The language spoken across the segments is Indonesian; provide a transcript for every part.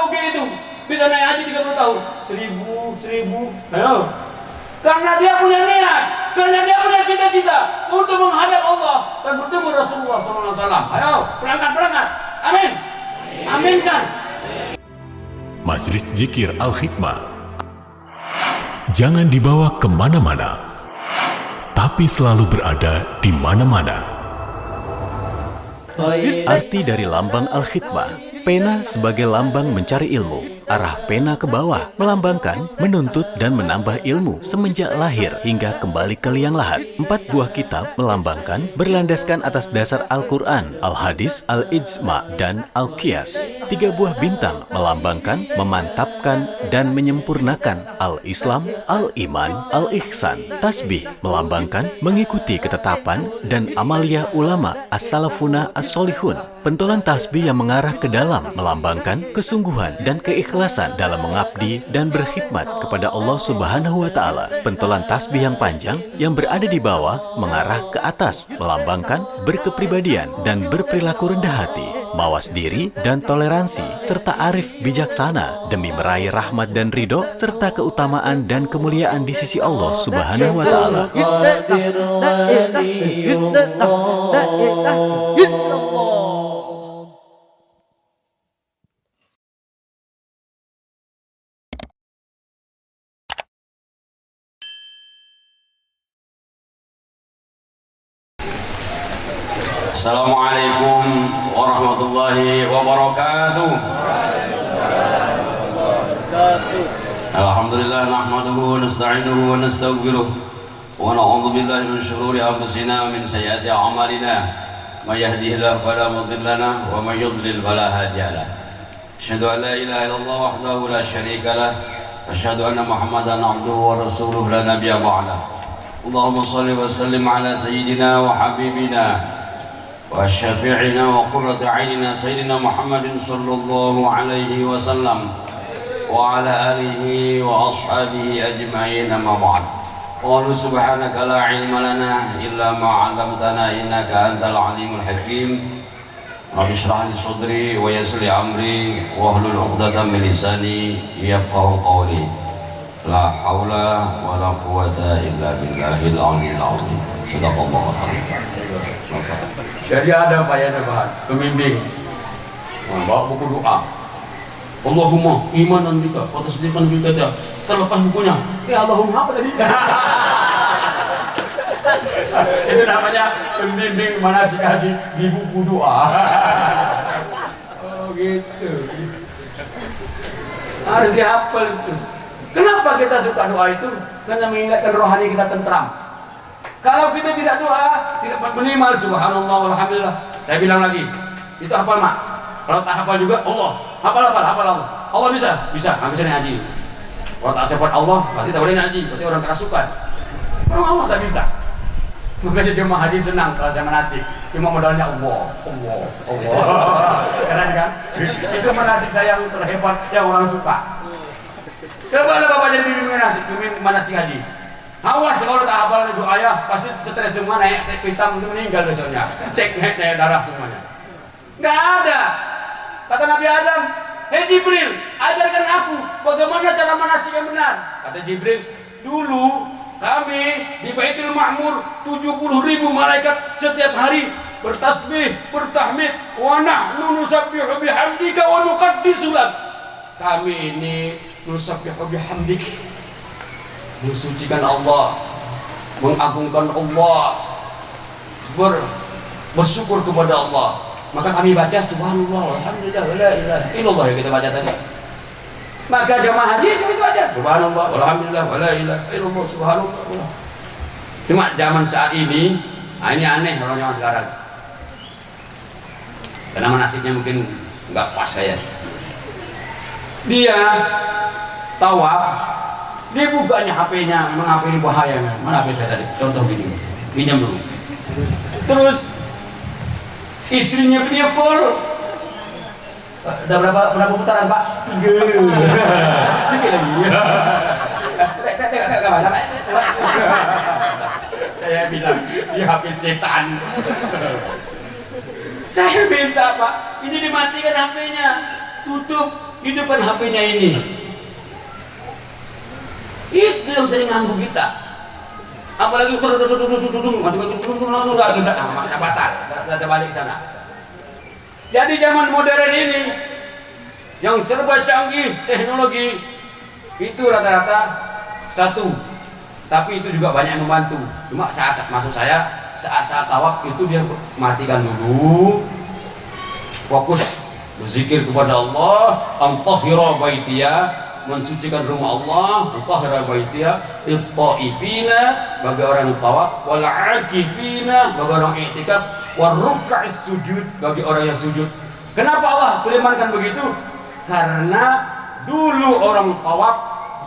toge itu bisa naik haji 30 tahun? 1000. Ayo. Karena dia punya niat, karena dia punya cita-cita untuk menghadap Allah dan bertemu Rasulullah SAW. Ayo, berangkat. Amin. Aminkan. Majelis Zikir Al-Hikmah jangan dibawa kemana-mana, tapi selalu berada di mana-mana. Arti dari lambang Al-Hikmah, pena sebagai lambang mencari ilmu. Arah pena ke bawah melambangkan menuntut dan menambah ilmu semenjak lahir hingga kembali ke liang lahat. 4 buah kitab melambangkan berlandaskan atas dasar Al-Quran, Al-Hadis, Al-Ijma, dan Al-Qiyas. 3 buah bintang melambangkan, memantapkan, dan menyempurnakan Al-Islam, Al-Iman, Al-Ihsan. Tasbih melambangkan mengikuti ketetapan dan amalia ulama As-Salafuna As-Solihun. Pentolan tasbih yang mengarah ke dalam melambangkan kesungguhan dan keikhlasan dalam mengabdi dan berkhidmat kepada Allah Subhanahu wa Ta'ala. Pentolan tasbih yang panjang yang berada di bawah mengarah ke atas melambangkan berkepribadian dan berperilaku rendah hati, mawas diri dan toleransi, serta arif bijaksana demi meraih rahmat dan ridho serta keutamaan dan kemuliaan di sisi Allah Subhanahu wa Ta'ala. Assalamualaikum warahmatullahi wabarakatuh. Alhamdulillah nahmaduhu wa nasta'inuhu wa nastaghfiruh wa na'udzu billahi min shururi anfusina wa min sayyiati a'malina. May yahdihillahu fala mudilla lahu wa may yudlil fala hadiya lahu. Asyhadu an la ilaha illallah wahdahu la syarika lahu wa asyhadu anna Muhammadan 'abduhu wa rasuluhu la nabiyya ba'dahu. Allahumma shalli wa sallim ala sayyidina wa habibina وشفيعنا وقرة عيننا سيدنا محمد صلى الله عليه وسلم وعلى آله وأصحابه أجمعين ما بعد. قالوا سبحانك لا علم لنا إلا ما علمتنا إنك أنت العليم الحكيم. رب اشرح لي صدري ويسر لي أمري واحلل عقدة من لساني يفقهوا قولي. لا حول ولا قوة إلا بالله العلي العظيم. صدق الله العظيم. Jadi ada Pak Yanabahan, pembimbing bawa buku doa. Allahumma imanan juga, watasdiqan juga ada. Terlepas bukunya. Ya Allahumma apa tadi? Itu namanya pembimbing manasik haji di buku doa. Oh gitu. Harus dihafal itu. Kenapa kita suka doa itu? Karena mengingatkan rohani kita tentram. Kalau kita tidak doa, tidak minimal subhanallah walhamdulillah. Saya bilang lagi, itu hafal mak. Kalau tak hafal juga, Allah. Hafal Allah. Allah bisa, nggak bisa ngaji. Kalau tak cepat Allah, berarti tak boleh ngaji. Berarti orang kerasukan. Orang Allah tak bisa. Makanya jemaah haji senang kalau saya manasik. Cuma modalnya Allah. Keren kan? Itu manasik saya yang terhebat, yang orang suka. Kenapa bapak jadi bimbing manasik haji? Awas kalau tak hafal doa ya, pasti stres semua, naik hitam itu meninggal besoknya. Cek naik darah semuanya. Nggak ada. Kata Nabi Adam, hei Jibril, ajarkan aku bagaimana cara manasik yang benar. Kata Jibril, dulu kami di Baitul Ma'mur 70.000 malaikat setiap hari bertasbih, bertahmid, wa nahnu nusabbihu bihamdika wa nuqaddisu lak. Kami ini nusabbihu bihamdika, mensucikan Allah, mengagungkan Allah, bersyukur kepada Allah. Maka kami baca subhanallah walhamdulillah wala ilaha illallah yang kita baca tadi. Maka jamaah haji itu aja subhanallah walhamdulillah wala ilaha illallah subhanallah. Cuma zaman saat ini, ini aneh orang zaman sekarang. Karena manasiknya mungkin nggak pas kayak. Dia tawaf, dia bukanya HP-nya, memang HP ini bahaya. Mana HP saya tadi? Contoh gini, pinjam dulu. Terus istrinya video call. Udah berapa putaran Pak? 3. Sikit lagi. Saya bilang di HP setan. Saya minta Pak, ini dimatikan HP-nya. tutup, hidupkan HP-nya ini. Itu yang sering ganggu kita. Apalagi maka batal, kita balik ke sana. Jadi zaman modern ini yang serba canggih teknologi itu rata-rata satu, tapi itu juga banyak yang membantu. Cuma saat maksud saya saat tawaf itu dia matikan dulu, fokus berzikir kepada Allah, antahira baitiya, mensucikan rumah Allah, antahira baitiya lit-taifina, bagi orang yang tawaf, wal akifina, bagi orang i'tikaf, wal ruk'is sujud, bagi orang yang sujud. Kenapa Allah firmankan begitu? Karena dulu orang tawaf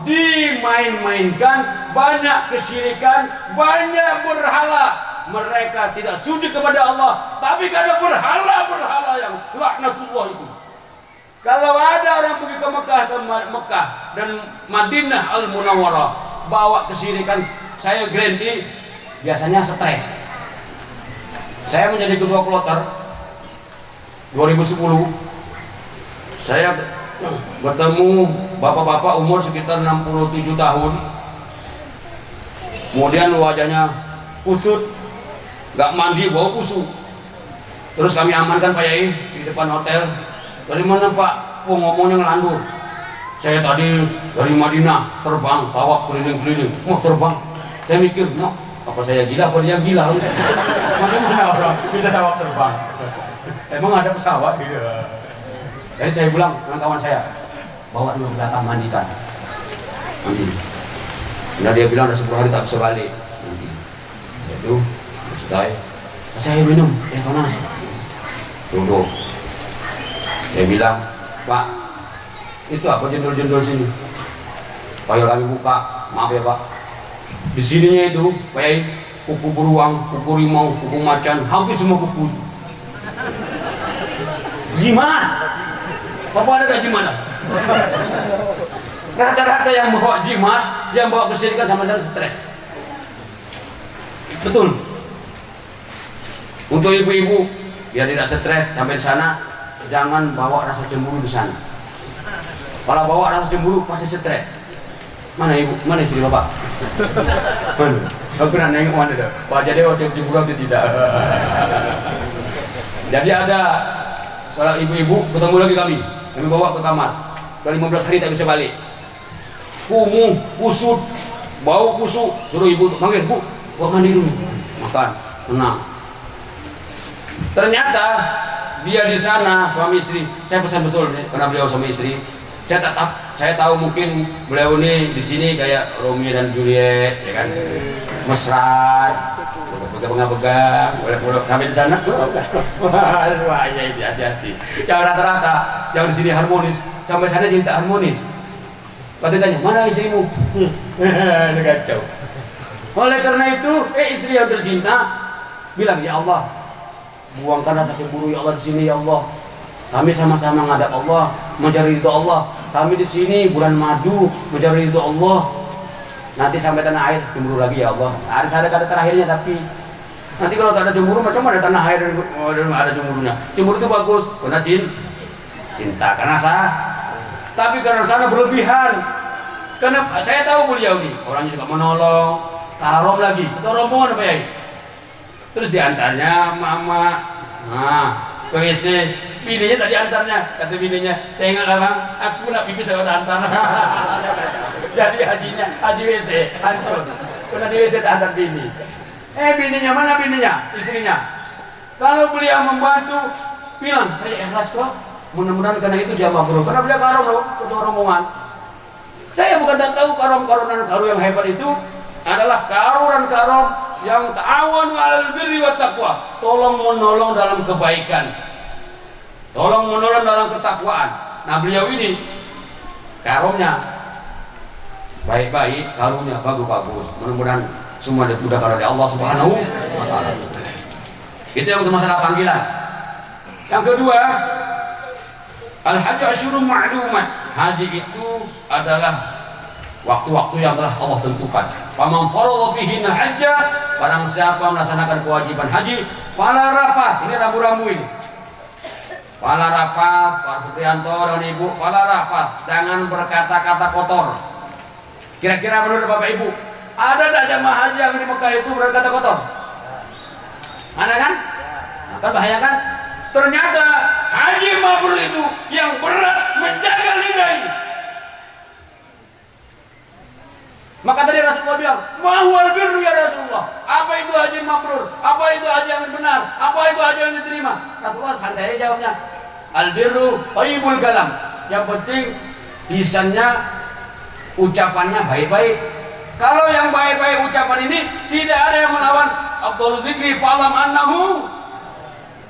dimain-mainkan, banyak kesyirikan, banyak berhala. Mereka tidak sujud kepada Allah, tapi karena berhala-berhala yang laknatullah itu. Kalau ada orang pergi ke Mekah dan Madinah Al-Munawwarah bawa kesyirikan, saya garanti biasanya stres. Saya menjadi ketua kloter 2010. Saya bertemu bapak-bapak umur sekitar 67 tahun. Kemudian wajahnya kusut, gak mandi, bau busuk. Terus kami amankan Pak Yai di depan hotel. Dari mana Pak? Oh, ngomongnya ngelandur. Saya tadi dari Madinah terbang, tawaf keliling-keliling. Mau terbang. Saya mikir, no, apa saya gila? Apa dia gila? Bagaimana orang bisa tawaf terbang? Emang ada pesawat? Iya. Jadi saya bilang dengan kawan saya, bawa dulu ke belakang, mandikan. Nanti. Nah dia bilang udah 10 hari tak bisa balik. Nanti. Itu sudah. Saya minum panas. Duduk. Dia bilang, Pak, itu apa jendol-jendol sini? Ayo kami buka, maaf ya Pak. Di sininya itu, Pak Yai, kuku beruang, kuku rimau, kuku macan, hampir semua kuku. Gimana? Bapak ada gak jimat? Rata-rata yang bawa jimat, yang bawa kesyirikan sama-sama stres. Betul. Untuk ibu-ibu, biar tidak stres sampai di sana, jangan bawa rasa cemburu di sana. Kalau bawa rasa cemburu pasti stres. Mana ibu? Mana istri bapak? Mana? Aku pernah nengok mana dah? Pak jadi waktu cemburu atau tidak? Jadi ada salah ibu-ibu ketemu lagi kami bawa ke kamar. Sudah 15 hari tak bisa balik. Kumuh, kusut, bau kusut. Suruh ibu panggil, Bu, bawa mandi dulu. Makan, tenang. Ternyata dia di sana suami istri. Saya pesan betul karena beliau suami istri. Saya tahu mungkin beliau ini di sini kayak Romeo dan Juliet, ya kan? Mesra, pegang-pegang, boleh sampai di sana. Wah, ya hati-hati. Yang rata-rata, yang di sini harmonis, sampai sana jadi tak harmonis. Kalau ditanya, mana istrimu? Ini kacau. Oleh karena itu, istri yang tercinta bilang, ya Allah, buangkan rasa cemburu ya Allah di sini ya Allah. Kami sama-sama ngadap Allah, mencari ridho Allah. Kami di sini bulan madu, mencari ridho Allah. Nanti sampai tanah air cemburu lagi ya Allah. Ada kata terakhirnya tapi nanti kalau tak ada cemburu macam mana tanah air ada cemburunya. Cemburu itu bagus karena cinta karena sah. Tapi karena sana berlebihan. Karena saya tahu beliau nih orangnya juga menolong, karom lagi. Kita rombongan apa ya? Terus diantarnya mama, ke WC, bininya tadi antarnya, kata bininya, tengoklah bang, aku nak pipis lewat antar. Jadi haji WC, hancur. Kena di WC tak antar bini. Bininya mana bininya, istrinya? Kalau beliau membantu, bilang saya ikhlas kok. Mudah-mudahan karena itu dia mabrur. Karena beliau karom loh, ketua rombongan. Saya bukan tak tahu karom-karonan karu yang hebat itu adalah karuran-karom yang ta'awanu 'alal birri wat taqwa, tolong menolong dalam kebaikan, tolong menolong dalam ketakwaan. Nah beliau ini karomnya baik-baik, karunya bagus-bagus. Mudah-mudahan semua dimudahkan oleh Allah Subhanahu wa taala. Itu yang untuk masalah panggilan. Yang kedua, al-hajj asyurun ma'lumat. Haji itu adalah waktu-waktu yang telah Allah tentukan. Faman faradha fihinna hajja, barang siapa melaksanakan kewajiban haji, fala rafat, ini rambu-rambu ini. Fala rafat, Pak Supriyanto dan Ibu, fala rafat, jangan berkata-kata kotor. Kira-kira menurut Bapak Ibu, ada tak jamaah haji yang di Mekah itu berkata kotor? Ada kan? Nah, kan bahaya kan? Ternyata haji mabrur itu yang berat menjaga lidah ini. Maka tadi Rasulullah bilang, "Mahwal birru ya Rasulullah." Apa itu haji mabrur? Apa itu haji yang benar? Apa itu haji yang diterima? Rasulullah santai jawabnya, "Al birru thayyibul kalam." Yang penting lisannya, ucapannya baik-baik. Kalau yang baik-baik ucapan ini tidak ada yang melawan Abdul Dzikri fa'lam annahu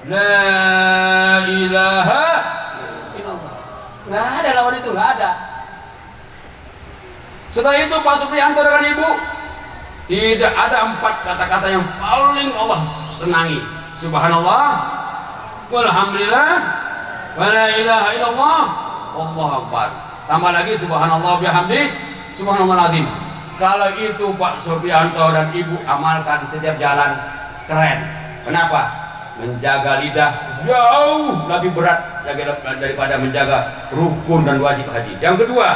la ilaha illallah. Nggak ada lawan itu, nggak ada. Setelah itu Pak Supriyanto dengan Ibu, tidak ada 4 kata-kata yang paling Allah senangi. Subhanallah, walhamdulillah, wala ilaha illallah, Allahu akbar. Tambah lagi subhanallah bihamdi, subhanallahul azim. Kalau itu Pak Supriyanto dan Ibu amalkan setiap jalan, keren. Kenapa? Menjaga lidah jauh lebih berat daripada menjaga rukun dan wajib haji. Yang kedua,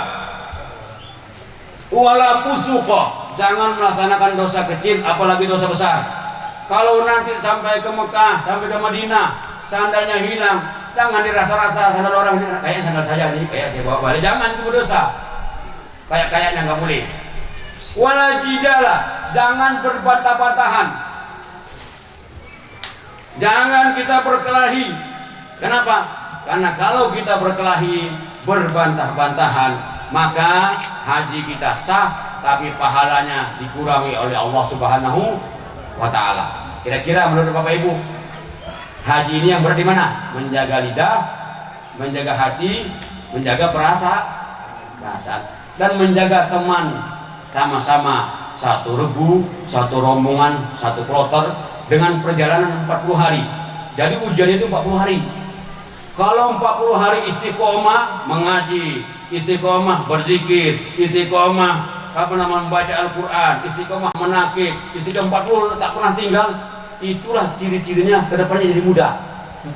wala fusuqa, jangan melaksanakan dosa kecil apalagi dosa besar. Kalau nanti sampai ke Mekah, sampai ke Madinah, sandalnya hilang, jangan dirasa-rasa sandal orang ini kayak sandal saya nih, kayak dia bawa balik. Jangan itu berdosa. Kayak-kayaknya nggak boleh. Wala jidala, jangan berbantah-bantahan. Jangan kita berkelahi. Kenapa? Karena kalau kita berkelahi, berbantah-bantahan, maka haji kita sah, tapi pahalanya dikurangi oleh Allah Subhanahu wa ta'ala. Kira-kira menurut Bapak Ibu, haji ini yang berat di mana? Menjaga lidah, menjaga hati, menjaga perasaan, dan menjaga teman. Sama-sama satu regu, satu rombongan, satu kloter dengan perjalanan 40 hari. Jadi ujian itu 40 hari. Kalau 40 hari istiqomah mengaji, istiqomah berzikir, istiqomah membaca Al-Quran, istiqomah menakib, istiqomah 40 tak pernah tinggal, itulah ciri-cirinya kedepannya jadi mudah.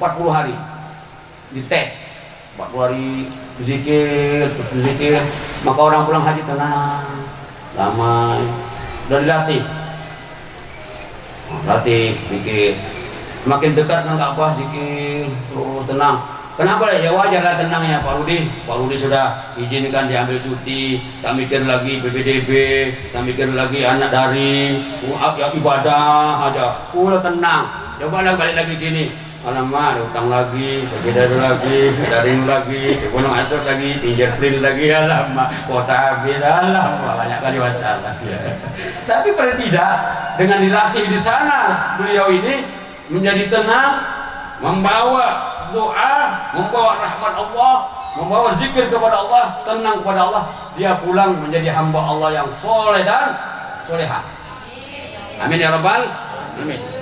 40 hari dites, 40 hari berzikir, maka orang pulang haji tenang, damai, dan dilatih, zikir, semakin dekat dengan Ka'bah zikir terus tenang. Kenapa ya? Wajar lah tenang ya Pak Rudi. Pak Rudi sudah izinkan diambil cuti, tak mikir lagi PPDB, tak mikir lagi anak daring, ya ibadah aja. Udah tenang. Coba lah balik lagi sini. Alamak, ada utang lagi, sekedar lagi, daring lagi, segunung asur lagi, fingerprint lagi, alamak, kota habis, alamak, banyak kali masalah. Ya. Tapi paling tidak, dengan dilatih di sana, beliau ini menjadi tenang, membawa doa, membawa rahmat Allah, membawa zikir kepada Allah, tenang kepada Allah, dia pulang menjadi hamba Allah yang soleh dan solehah. Amin ya rabbal alamin.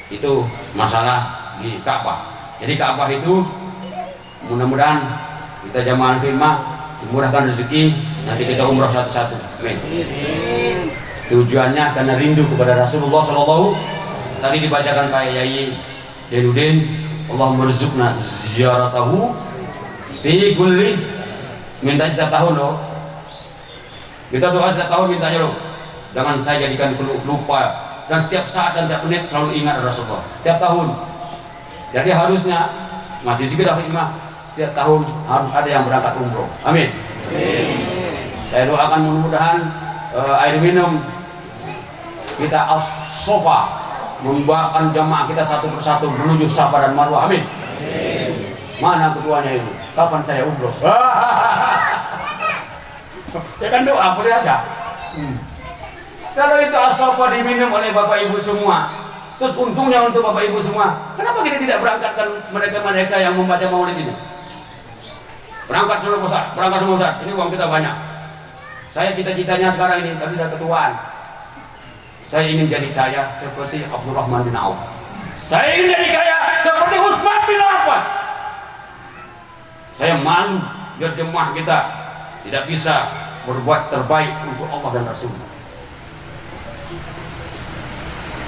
Itu masalah di Ka'bah. Jadi Ka'bah itu mudah-mudahan kita jamaah firman dimurahkan rezeki, nanti kita umrah satu-satu. Amin. Tujuannya karena rindu kepada Rasulullah SAW. Tadi dibacakan Pak Yai Jainuddin, Allahumma rizukna ziyaratahu fi kulli, minta setiap tahun loh. Kita doa setiap tahun mintanya loh. Jangan saya jadikan lupa, dan setiap saat dan setiap menit selalu ingat Rasulullah. Setiap tahun. Jadi harusnya Masjid Zikir Al-Hikmah setiap tahun harus ada yang berangkat umroh. Amin. Saya doakan mudah-mudahan air minum kita as-sofa membawakan jamaah kita satu persatu menuju Safa dan Marwah. Amin. Mana ketuanya itu? Kapan saya umroh? Ya kan doa boleh aja. Kalau itu as-sofa diminum oleh Bapak Ibu semua, terus untungnya untuk Bapak Ibu semua, kenapa kita tidak berangkatkan mereka-mereka yang membaca maulid ini? Berangkat semua Ustaz, berangkat semua Ustaz. Ini uang kita banyak. Saya cita-citanya sekarang ini, tapi sudah ketuaan. Saya ingin jadi kaya seperti Abdurrahman bin Auf. Saya ingin jadi kaya seperti Utsman bin Affan. Saya malu lihat jemaah kita tidak bisa berbuat terbaik untuk Allah dan Rasul.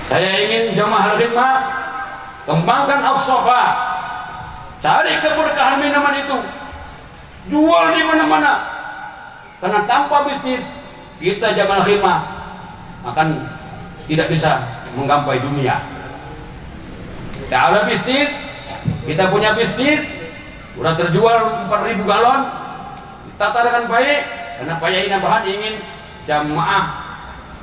Saya ingin jamaah al-khidmah kembangkan as-sofa, Cari keberkahan minuman itu, jual di mana-mana. Karena tanpa bisnis kita Jamal Khidmah akan tidak bisa menggapai dunia. Tidak ada bisnis, kita punya bisnis, sudah terjual 4.000 galon, ditata dengan baik. Karena Pak Yai Nabahan ingin jamaah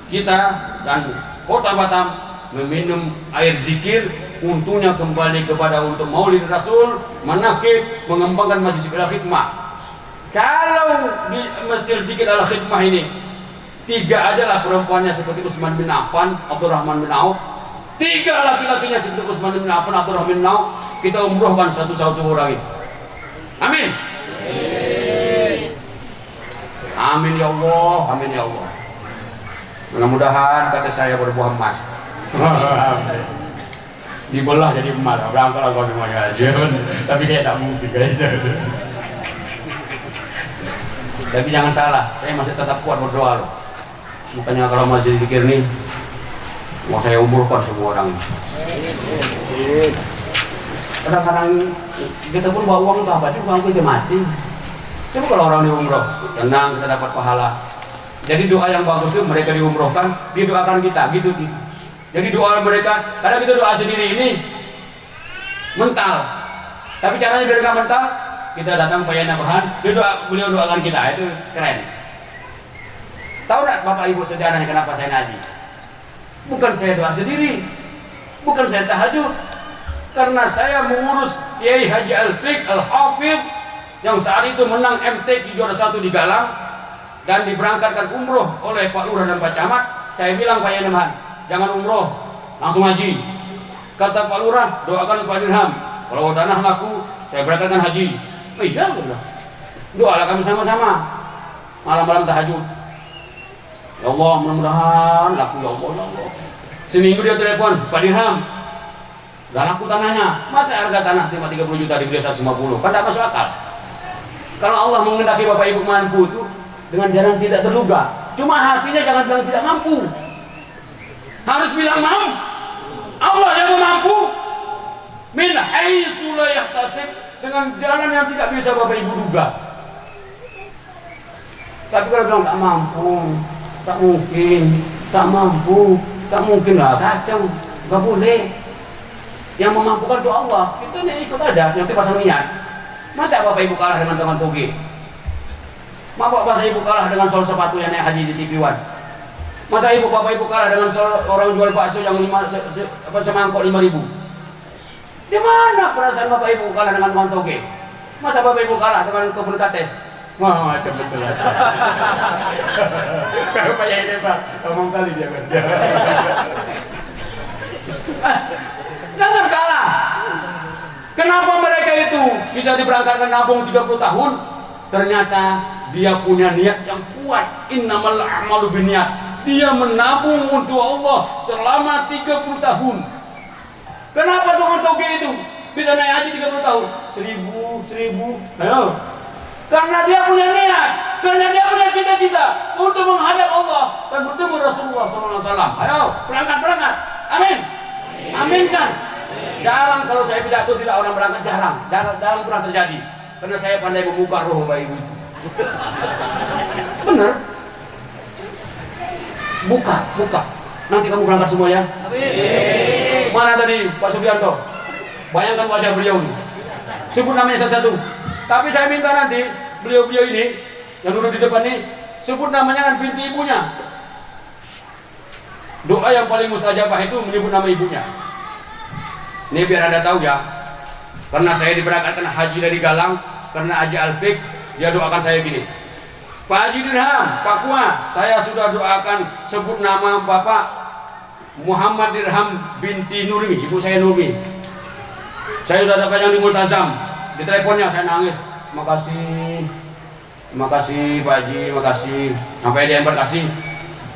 kita dan Kota Batam meminum air zikir, untungnya kembali kepada untuk Maulid Rasul, manakib, mengembangkan Majelis Zikir Al-Khidmah. Kalau di Masjid Zikir Al-Khidmah ini 3 adalah perempuannya seperti Utsman bin Affan, Abdurrahman bin Auf, 3 laki-lakinya seperti Utsman bin Affan, Abdurrahman bin Auf, kita umrohkan satu-satu orang ini. Amin. Amin ya Allah, amin ya Allah. Mudah-mudahan kata saya berbuah emas. Dibelah jadi emas, berangkat kau semuanya aja. Tapi saya tak mungkin kayaknya. Tapi jangan salah, saya masih tetap kuat berdoa loh. Makanya kalau masih zikir nih, mau saya umurkan semua orang. Kadang-kadang kita pun bawa uang tuh apa juga, uang kita mati. Coba kalau orang di umroh, tenang, kita dapat pahala. Jadi doa yang bagus itu mereka diumrohkan, didoakan kita, gitu. Jadi doa mereka, karena kita doa sendiri ini mental. Tapi caranya biar nggak mental, kita datang Pak Yai Nabahan, beliau doakan kita, itu keren. Tahu nggak Bapak Ibu sejarahnya kenapa saya ngaji? Bukan saya doa sendiri, bukan saya tahajud, karena saya mengurus Kiai Haji Al-Fiqh Al-Hafidh yang saat itu menang MTQ juara 1 di Galang dan diberangkatkan umroh oleh Pak Lurah dan Pak Camat. Saya bilang Pak Yai Nabahan, jangan umroh, langsung haji. Kata Pak Lurah, doakan Pak Dirham, kalau tanah laku saya berangkatkan haji. Oh iya, doalah kami sama-sama malam-malam tahajud. Ya Allah, mudah-mudahan laku ya Allah, ya Allah. Seminggu dia telepon, Pak Dirham, udah laku tanahnya. Masa harga tanah cuma 30 juta dibeli 150? Kan tidak masuk akal. Kalau Allah mengendaki Bapak Ibu mampu itu dengan jalan tidak terduga. Cuma hatinya jangan bilang tidak mampu. Harus bilang mampu. Allah yang mampu. Min haitsu la yahtasib, dengan jalan yang tidak bisa Bapak Ibu duga. Tapi kalau bilang tak mampu, tak mungkin, tak mampu, tak mungkin lah, kacau, nggak boleh. Yang memampukan itu Allah. Kita nih ikut aja, nanti pasang niat. Masa Bapak Ibu kalah dengan teman toge? Masa Bapak Ibu kalah dengan sol sepatu yang naik haji di TV One? Masa Bapak Ibu kalah dengan orang jual bakso yang semangkok 5.000? Di mana perasaan Bapak Ibu kalah dengan teman toge? Masa Bapak Ibu kalah dengan kebun kates? Wah, macam betul. Bapak Yai ini Pak, ngomong kali dia kan. Jangan kalah. Kenapa mereka itu bisa diberangkatkan nabung 30 tahun? Ternyata dia punya niat yang kuat. Innamal a'malu binniyat. Dia menabung untuk Allah selama 30 tahun. Kenapa tukang toge itu bisa naik haji 30 tahun? 1000. Ayo. Karena dia punya niat, karena dia punya cita-cita untuk menghadap Allah dan bertemu Rasulullah SAW. Ayo, berangkat. Amin. Aminkan. Jarang kalau saya pidato tidak orang berangkat, jarang pernah terjadi. Karena saya pandai membuka roh Bapak Ibu. Benar. Buka. Nanti kamu berangkat semua ya. Amin. Mana tadi Pak Subianto? Bayangkan wajah beliau ini. Sebut namanya satu-satu. Tapi saya minta nanti beliau-beliau ini yang duduk di depan ini sebut namanya dan binti ibunya. Doa yang paling mustajabah itu menyebut nama ibunya. Ini biar Anda tahu ya. Karena saya diberangkatkan haji dari Galang, karena Haji Al-Fiqh, dia doakan saya gini. Pak Haji Dirham, Pak Kuah, saya sudah doakan sebut nama Bapak Muhammad Dirham binti Nurmi, ibu saya Nurmi. Saya sudah dapat yang di Multazam. Di teleponnya saya nangis. Terima kasih Pak Haji, makasih. Sampai dia yang berkasih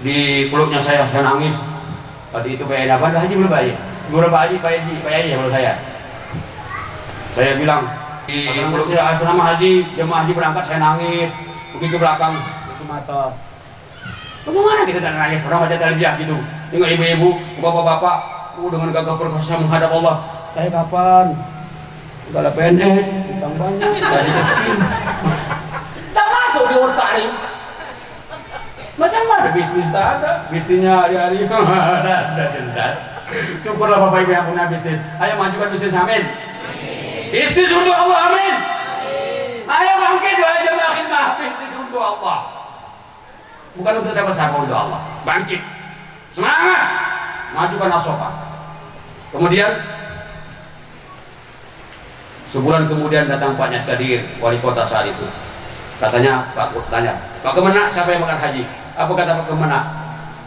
di peluknya saya nangis. Waktu itu Pak Haji, apa Haji belum Pak Haji? Belum Pak Haji, Pak Haji ya menurut saya. Saya bilang di peluknya asrama haji, jemaah haji berangkat saya nangis. Begitu belakang, itu mata. Bagaimana kita tak nangis? Orang baca talbiyah gitu. Tengok ibu-ibu, bapak-bapak, dengan gagah perkasa menghadap Allah. Saya kapan? Kalau PNS, utang banyak, gaji kecil. Tak masuk di otak nih. Macam mana bisnis tak ada? Bisnisnya hari-hari ada jelas. Syukurlah Bapak Ibu yang punya bisnis. Ayo majukan bisnis, amin. Bisnis untuk Allah, amin. Ayo bangkit wahai jemaah khidmah, bisnis untuk Allah. Bukan untuk siapa-siapa, untuk Allah. Bangkit. Semangat. Majukan asofa. Kemudian sebulan kemudian datang Pak Nyat Kadir, wali kota saat itu. Katanya, Pak tanya, Pak Kemenak siapa yang makan haji? Apa kata Pak Kemenak?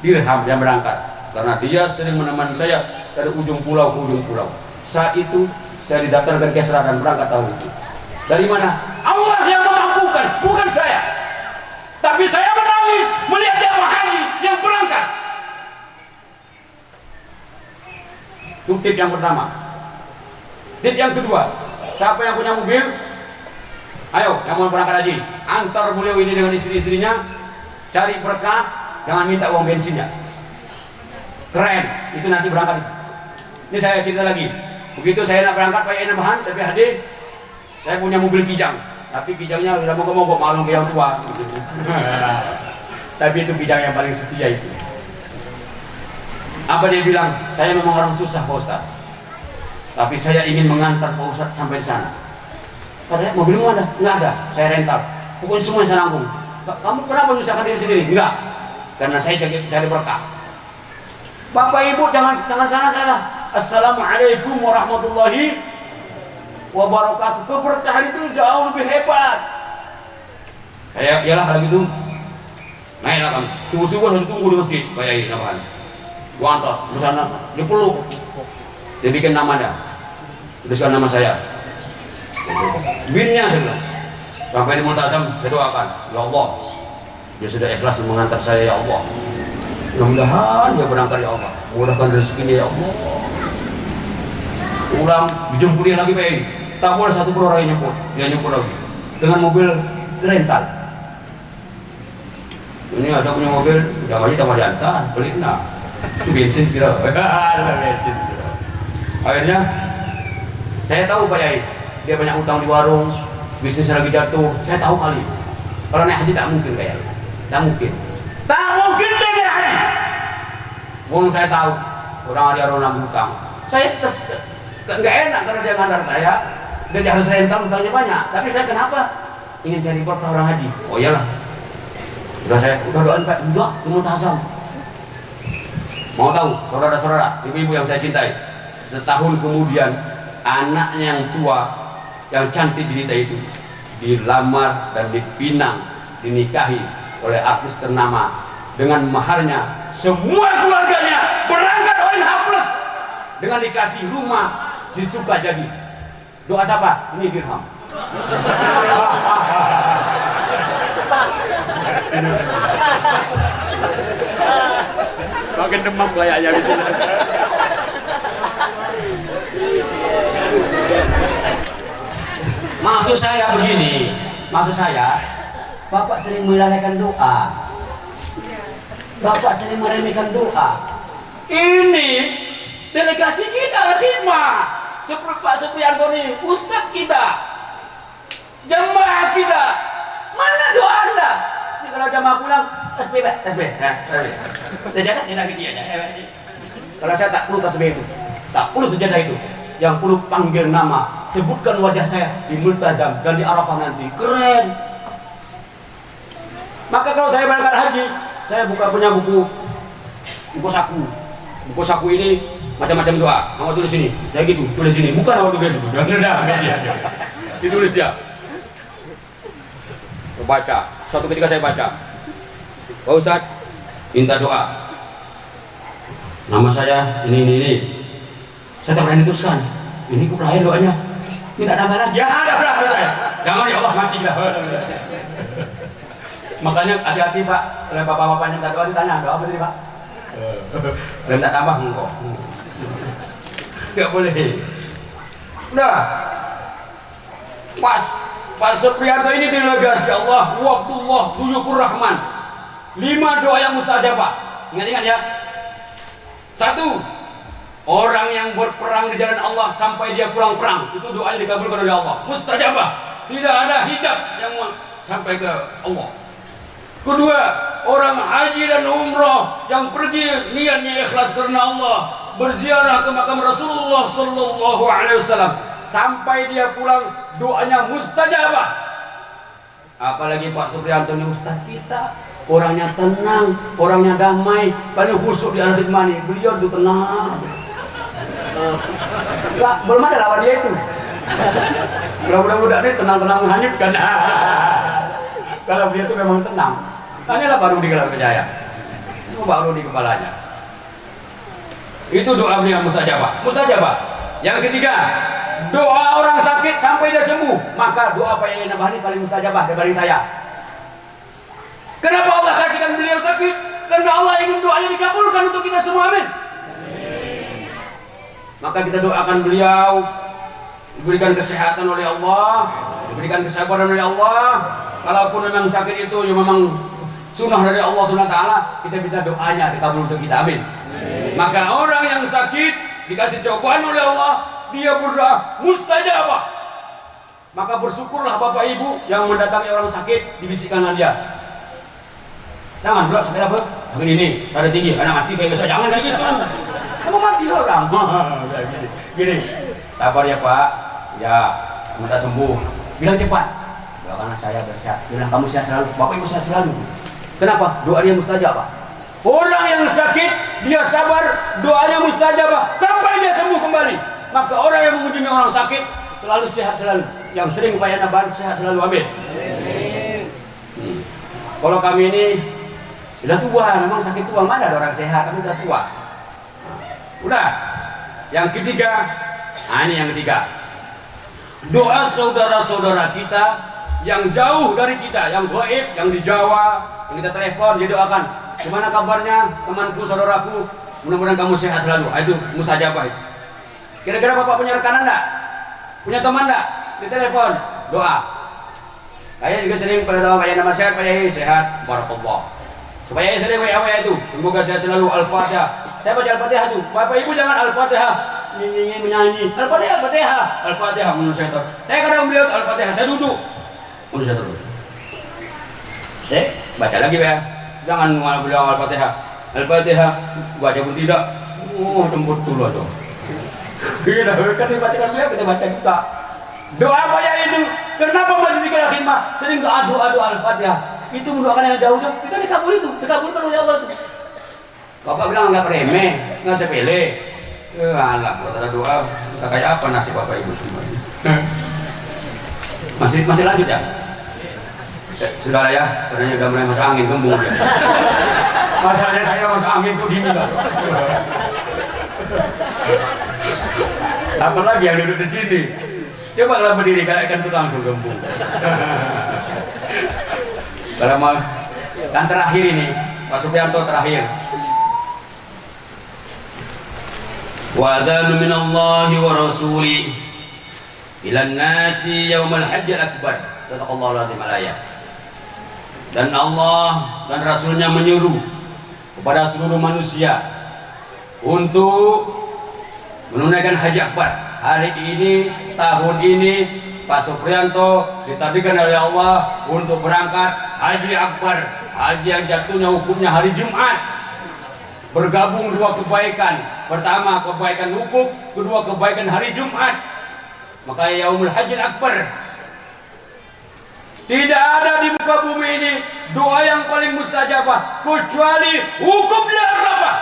Dirham yang berangkat. Karena dia sering menemani saya dari ujung pulau ke ujung pulau. Saat itu saya didaftarkan ke Esra dan berangkat tahun itu. Dari mana? Allah yang memampukan, bukan saya. Tapi saya menangis melihat jamaah haji yang berangkat. Itu tip yang pertama. Tip yang kedua, siapa yang punya mobil? Ayo, yang mau berangkat haji, antar beliau ini dengan istri-istrinya, cari berkah, jangan minta uang bensinnya. Keren, itu nanti berangkat. Ini saya cerita lagi. Begitu saya nak berangkat pakai nambahan, tapi hadir, saya punya mobil kijang, tapi kijangnya udah mogok-mogok, malu yang tua. Tapi itu kijang yang paling setia itu. Apa dia bilang? Saya memang orang susah Pak Ustaz, tapi saya ingin mengantar Pak Ustaz sampai di sana. Katanya mobilmu ada? Enggak ada, saya rental. Pokoknya semua saya nanggung. Kamu kenapa menyusahkan diri sendiri? Enggak, karena saya cari berkah. Bapak Ibu jangan salah. Assalamualaikum warahmatullahi wabarakatuh. Keberkahan itu jauh lebih hebat. Saya iyalah kalau gitu. Naiklah kamu. Subuh-subuh harus tunggu di masjid. Bayarin namanya. Gua antar di sana. Dia peluk. Dia bikin namanya. Tuliskan nama saya. Binnya saya bilang. Sampai di multazam saya doakan, ya Allah, dia sudah ikhlas mengantar saya, ya Allah. Mudah-mudahan dia berangkat, ya Allah. Mudahkan rezekinya, ya Allah. Pulang dijemput dia lagi, Pak. Tak boleh satu orang yang nyemput, dia nyemput lagi dengan mobil rental. Ini ada punya mobil, udah wajib tak diantar, beli nak. Bensin tidak, bensin tidak. Akhirnya saya tahu Pak Yai, dia banyak utang di warung, bisnis lagi jatuh. Saya tahu kali. Kalau naik haji tak mungkin kayak, tak mungkin dia naik haji. Wong saya tahu orang ada orang hutang. Saya nggak enak karena dia ngantar saya, dia harus rental hutangnya banyak. Tapi saya kenapa ingin cari berkah orang haji? Oh iyalah, udah doain Pak, udah multazam. Mau tahu saudara-saudara, ibu-ibu yang saya cintai, setahun kemudian anaknya yang tua, yang cantik jelita itu dilamar dan dipinang, dinikahi oleh artis ternama. Dengan maharnya semua keluarganya berangkat ONH Plus dengan dikasih rumah di Sukajadi. Doa siapa? Ini dirham. Makin demam kayaknya di sini. Maksud saya begini, Bapak sering melalaikan doa, Bapak sering meremehkan doa. Ini delegasi kita Al-Khidmah, seperti Pak Supriyanto ini, Ustadz kita, jemaah kita, mana doa Anda? Ini kalau jemaah pulang, tasbih, tidak gitu aja. Kalau saya tak perlu tasbih itu, tak perlu sejadah itu. Yang perlu panggil nama, sebutkan wajah saya di multazam dan di Arafah nanti, keren. Maka kalau saya berangkat haji, saya punya buku saku ini macam-macam doa. Nama tulis sini, saya gitu, tulis sini, bukan nama tulis itu, ditulis dia. Saya baca, suatu ketika saya baca, Pak Ustadz minta doa, nama saya ini. Saya tak berani teruskan. Ini kok lahir doanya. Minta tambah lagi. Ya ada berapa saya. Jangan ya Allah mati dah. Makanya hati-hati Pak. Kalau bapak-bapak minta doa ditanya doa apa tadi Pak? Kalau minta tambah enggak. Enggak boleh. Udah. Pak Supriyanto ini delegasi Allah. Waqtullah Duyukur Rahman. 5 doa yang mustajabah. Ingat ya. 1. Orang yang berperang di jalan Allah sampai dia pulang perang, itu doanya dikabulkan oleh Allah. Mustajabah. Tidak ada hijab yang sampai ke Allah. Kedua, orang haji dan umrah yang pergi niatnya ikhlas karena Allah, berziarah ke makam Rasulullah sallallahu alaihi wasallam, sampai dia pulang doanya mustajabah. Apalagi Pak Supriyanto ini ustaz kita, orangnya tenang, orangnya damai, paling khusyuk di akhir mani. Beliau itu tenang. Enggak, belum ada lawan dia itu. Budak-budak ini tenang-tenang menghanyutkan. Kalau beliau itu memang tenang. Tanyalah baru di Gelar Kejaya. Itu baru di kepalanya. Itu doa beliau mustajabah. Mustajabah. Yang ketiga, doa orang sakit sampai dia sembuh. Maka doa Pak Yai Nabhani paling mustajabah dibanding saya. Kenapa Allah kasihkan beliau sakit? Karena Allah ingin doanya dikabulkan untuk kita semua, amin. Maka kita doakan beliau diberikan kesehatan oleh Allah, diberikan kesabaran oleh Allah. Kalaupun memang sakit itu yang memang sunnah dari Allah Subhanahu wa taala, kita minta doanya dikabul untuk kita, amin. Maka orang yang sakit dikasih cobaan oleh Allah, dia berdoa mustajabah. Maka bersyukurlah Bapak Ibu yang mendatangi orang sakit, dibisikkan dia. Jangan bro, sakit apa? Sakit ini, darah tinggi, anak mati kayak biasa, jangan kayak gitu. Kamu mati orang. Gini, sabar ya Pak. Ya, minta sembuh. Bilang cepat. Doakanlah saya bersehat. Bilang kamu sehat selalu. Bapak Ibu sehat selalu. Kenapa? Doanya mustajabah. Orang yang sakit, dia sabar, doanya mustajabah sampai dia sembuh kembali. Maka orang yang mengunjungi orang sakit selalu sehat selalu. Yang sering Pak Yai Nabhani sehat selalu, amin. Kalau kami ini sudah tua, memang sakit tua, mana ada orang sehat, kami sudah tua. Udah. Yang ketiga, ini yang ketiga. Doa saudara-saudara kita yang jauh dari kita, yang gaib, yang di Jawa, yang kita telepon, dia doakan. Gimana kabarnya temanku, saudaraku? Mudah-mudahan kamu sehat selalu. Itu mustajabah. Kira-kira Bapak punya rekanan enggak? Punya teman enggak? Di telepon, doa. Saya juga sering pada doa Pak Yai Nabhani sehat, Pak Yai sehat, barakallah. Supaya sering WA itu, semoga sehat selalu. Al-Fatihah. Saya baca Al-Fatihah tuh. Bapak Ibu jangan Al-Fatihah ingin menyanyi. Al-Fatihah, Al-Fatihah, Al-Fatihah menurut saya. Saya kadang beliau Al-Fatihah, saya duduk. Menurut saya terus. Saya baca lagi ya. Jangan malah beliau Al-Fatihah. Al-Fatihah baca pun tidak. Oh, jemput dulu aja. Kita kan dibacakan beliau, kita baca juga. Doa apa ya itu? Kenapa majlis zikir khidmah sering doa Al-Fatihah? Itu mendoakan yang jauh-jauh. Kita dikabulkan oleh Allah itu. Bapak bilang nggak remeh, nggak sepele. Alah, kalau ada doa, kita kayak apa nasib Bapak Ibu semua ini? Masih lanjut ya? Saudara ya, katanya udah mulai masuk angin, gembung ya. Masalahnya saya masuk angin tuh gini lah. Apalagi yang duduk di sini. Coba kalau berdiri kayak ikan tuh langsung gembung. Kalau mau yang terakhir ini, Pak Supriyanto terakhir. Wa adzanu minallahi wa rasuli ila nasi yaumal hajjil akbar. Sadaqallahu al-azim al-ayat. Dan Allah dan Rasulnya menyuruh kepada seluruh manusia untuk menunaikan haji akbar. Hari ini, tahun ini, Pak Supriyanto ditakdirkan oleh Allah untuk berangkat haji akbar, haji yang jatuhnya hukumnya hari Jumat. Bergabung dua kebaikan, pertama kebaikan wukuf, kedua kebaikan hari Jumat. Maka yaumul hajjil akbar. Tidak ada di muka bumi ini doa yang paling mustajabah kecuali wukuf di Arafah.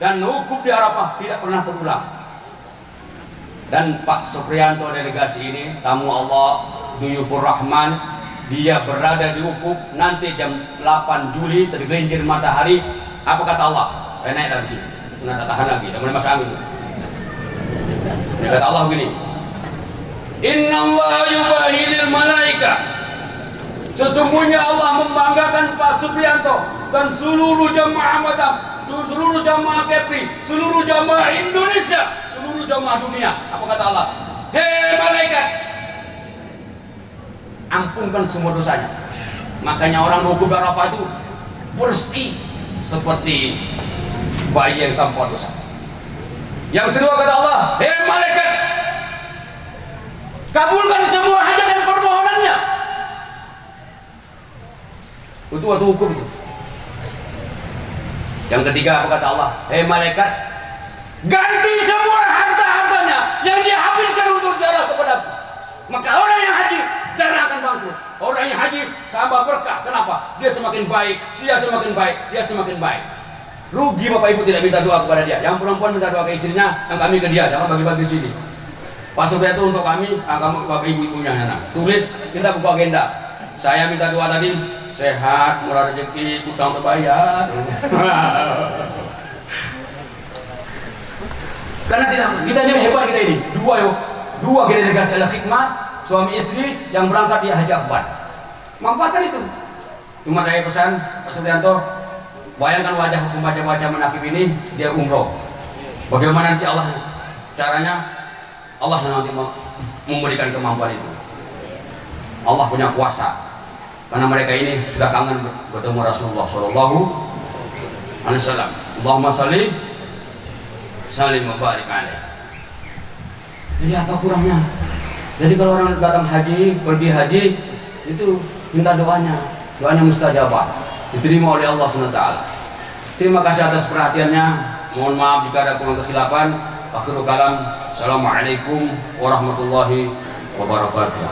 Dan wukuf di Arafah tidak pernah terulang. Dan Pak Supriyanto delegasi ini, tamu Allah, Duyufur Rahman, dia berada di wukuf nanti jam 8 Juli tergelincir matahari. Apa kata Allah? Saya naik lagi, nggak tahan lagi, udah mulai masuk angin. Ini kata Allah begini, Inna Allah yubahilil malaika. Sesungguhnya Allah membanggakan Pak Supriyanto dan seluruh jamaah Batam, seluruh jamaah Kepri, seluruh jamaah Indonesia, seluruh jamaah dunia. Apa kata Allah? Hei malaikat, ampunkan semua dosanya. Makanya orang wukuf Arafah itu bersih seperti bayi yang tanpa dosa. Yang kedua kata Allah, hei malaikat, kabulkan semua hajat dan permohonannya. Itu waktu hukum itu. Yang ketiga apa kata Allah, hei malaikat, ganti semua harta-hartanya yang dia habiskan untuk zakat kepadaku. Maka orang yang haji darah akan bangkrut. Orang yang haji sama berkah. Kenapa? Dia semakin baik, dia semakin baik, dia semakin baik. Rugi bapak ibu tidak minta doa kepada dia. Yang perempuan minta doa ke istrinya, yang kami ke dia. Jangan bagi-bagi sini. Pas sudah itu untuk kami, kamu bapak ibu-ibunya anak. Tulis minta buku agenda. Saya minta doa tadi, sehat, murah rezeki, utang terbayar. Karena tidak, kita ini hebat kita ini. Dua kita dikasih adalah hikmah, suami istri yang berangkat dia haji akbar. Manfaatkan itu. Cuma saya pesan Pak Sudianto, bayangkan wajah pembaca-baca menakib ini, dia umroh. Bagaimana nanti Allah caranya? Allah nanti memberikan kemampuan itu. Allah punya kuasa. Karena mereka ini sudah kangen bertemu Rasulullah Shallallahu Alaihi Wasallam. Allahumma salli salim mubarak alaih. Jadi apa kurangnya? Jadi kalau orang datang haji, pergi haji, itu minta doanya mustajabah, diterima oleh Allah SWT. Terima kasih atas perhatiannya. Mohon maaf jika ada kurang kekhilafan. Akhirul kalam. Assalamualaikum warahmatullahi wabarakatuh.